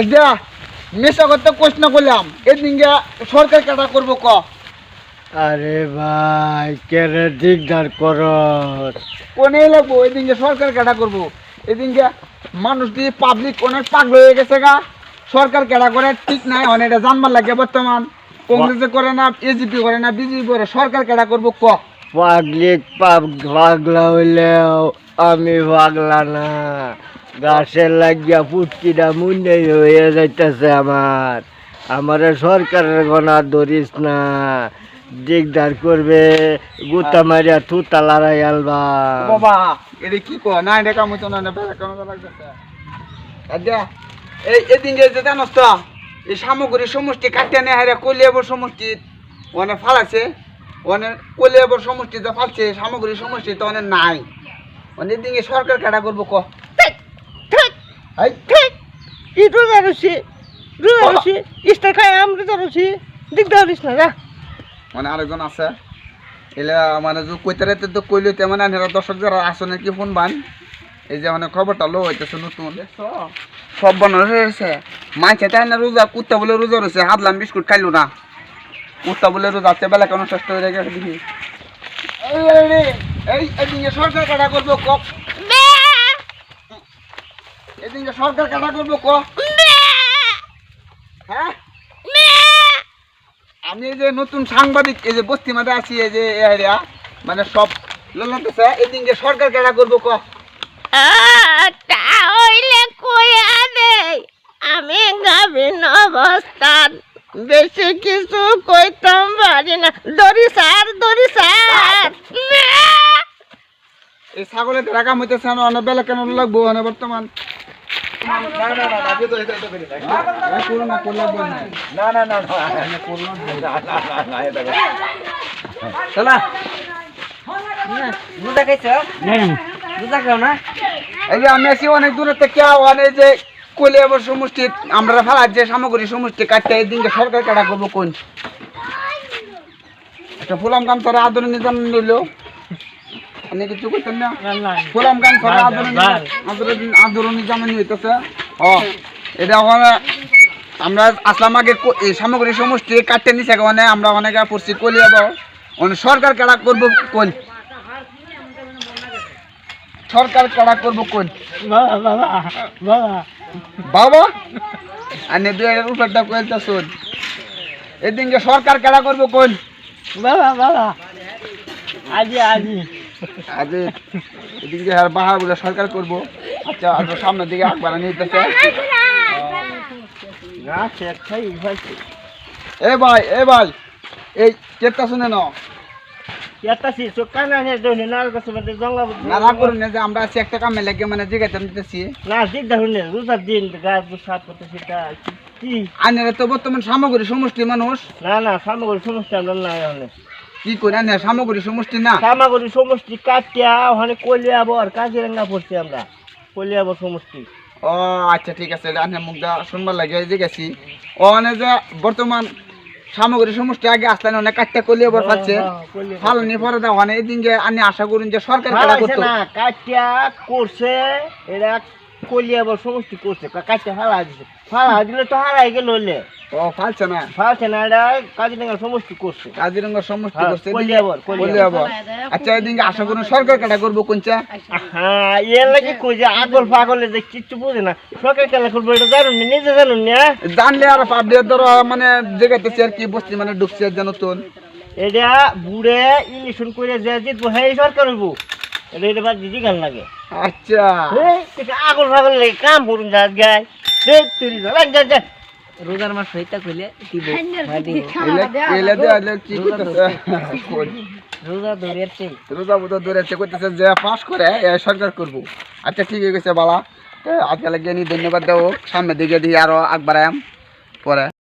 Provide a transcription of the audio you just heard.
এটা মেশা করতে প্রশ্ন করলাম এদিন সরকার কাটা করবো ক। আরে ভাই কেরে দিকদার কর কোনে লাগবো এদিন সরকার কাটা করবো। এদিন মানুষ দিয়ে পাবলিক অনেক পাগল হয়ে গেছে গা। সরকার কাটা করে ঠিক নাই, অনেক এটা জানবার লাগে বর্তমান। কংগ্রেসে করে না, এজিপি করে না, বিজেপি করে, সরকার কাটা করবো ক। পাগলিক পাগলা হইলেও আমি পাগলা না। গাছের লাগিয়া পুটকিটা মুন্ডে হয়ে যাইতেছে আমারে সরকারের গনা ধরিস না, দিকদার করবে গুতা মারিয়া তুতা লড়াই আলবা। বাবা এটা কি কো না, এটা কাম হইতো না, কেন লাগতেছে এই এদিন যে জানোস তো এই সামগ্রী সমষ্টি কাটিয়ে নেয় হারে কলিয়াবর সমষ্টি অনেক ফালাছে, অনেক কলিয়াবর সমষ্টি তো ফালছে, সামগ্রী সমষ্টি তো অনেক নাই। অনেক দিন সরকার কাটা করবো ক। মানে আরেকজন আছে এলা মানে কইতে রাতে তো কইলো তেমন দর্শক যারা আসনে কি ফোন বান এই যে মানে খবরটা লো হইতেছে নতুন সব বানানো হয়েছে। মাইছে তাই না রোজা কুত্তা বলে রোজা রয়েছে, হাতলাম বিস্কুট খাইলো না, কুত্তা বলে রোজা আছে বেলা কেন শেষ হয়ে গেছে দেখি। এই এদিকে সরকার কাটা করবো ক, এদিকে সরকার কাটা করবো ক। হ্যাঁ আমি এই যে নতুন সাংবাদিক এই যে বস্তি মাঠে আছি, এই যে এরিয়া মানে সব ললাতেছে, এদিকে সরকার কাটা করবো ক। তাহলে কইয়া দেই আমি গাভিন অবস্থান বেশি কিছু কইতাম পারি না। দড়ি সার এই ছাগলের টাকা হইতেছে না, অনেক বেলা কেন লাগবো অনেক বর্তমান। এই যে আমি আছি অনেক দূরে থেকে, অনেক যে কলিয়াবর সমষ্টি আমরা ফেলার যে সামগ্রী সমষ্টি কাটতে এই দিনকে সরকার কাটা করবো কোন। একটা ফুলাম গান তোরা আদর নিজাম নিল অনেক কিছু করতেন না, ফুলাম গান তোরা আদর নিজাম হইতেছে। ও এটা ওখানে আমরা আসলাম আগে এই সামগ্রী সমষ্টি কাটতে নিছে, মানে আমরা অনেক পড়ছি কলিয়াবর অনেক সরকার কাটা করবো কোন, সরকার কাটা করবো কোন বাবা আনে 2000 উপরটা কইতা শুন। এদিনকে সরকার কাটা করবো কোন আজি এদিকে আর বাহার বলে সরকার করবো। আচ্ছা আর সামনের দিকে আকবার নিতেছে। এ ভাই এই কেতা শুনে না আমরা আছি একটা কামে লাগে মানে জিগাইতে নিতেছি আনে তো বর্তমান সামগ্রী সমষ্টি মানুষ না সামগ্রী সমষ্টি আমরা না কি করে আনে সামগ্রী সমষ্টি না সামগ্রী সমষ্টি কাটিয়া ওখানে কলিয়াবর কাজিরাঙ্গা পড়ছি আমরা কলিয়াবর সমষ্টি। ও আচ্ছা ঠিক আছে, আনে মুখটা শুনবার লাগে জিজ্ঞাসি অনে যে বর্তমান সামগ্রী সমষ্টি আগে আসলে অনেক কাটটা কলিয়াবর পাচ্ছে ফালনি পরে দেওয়া মানে এই দিনকে আমি আশা করুন যে সরকার কাটা করতো না কাটিয়া করছে এরা কলিয়াবর সমষ্টি করছে কাটিয়া ফালা দিলে তো হারাই গেল ও ফালছে না এটা কাজিরাঙ্গা সমষ্টি করছে কাজিরাঙ্গার সমষ্টি করছে কলিয়াবর। আচ্ছা এই দিনকে আশা করুন সরকার কাটা করবো কোনটা। হ্যাঁ এর লাগে কই যে আগল ফাগলে যে কিচ্ছু বুঝে না, সরকার খেলা করবো এটা জানুন নিজে জানুন না, জানলে আর পাবলিক ধরো মানে জেগাইতেছে আর কি বস্তি মানে ঢুকছে আর নতুন এটা বুড়ে ইলেকশন করে যে জিতবো হ্যাঁ সরকার হইব এটা বাদ দিদি গান লাগে। আচ্ছা আগল ফাগল লাগে কাম করুন যা গায় যা রোজার মাস হইতা কইলে দিব রোজা ধরেছে কইতেছে যে পাস করে সরকার করবো। আচ্ছা ঠিক আছে বালা আজকে লাগে ধন্যবাদ দেব, সামনের দিকে দিয়ে আরো আকবার পরে।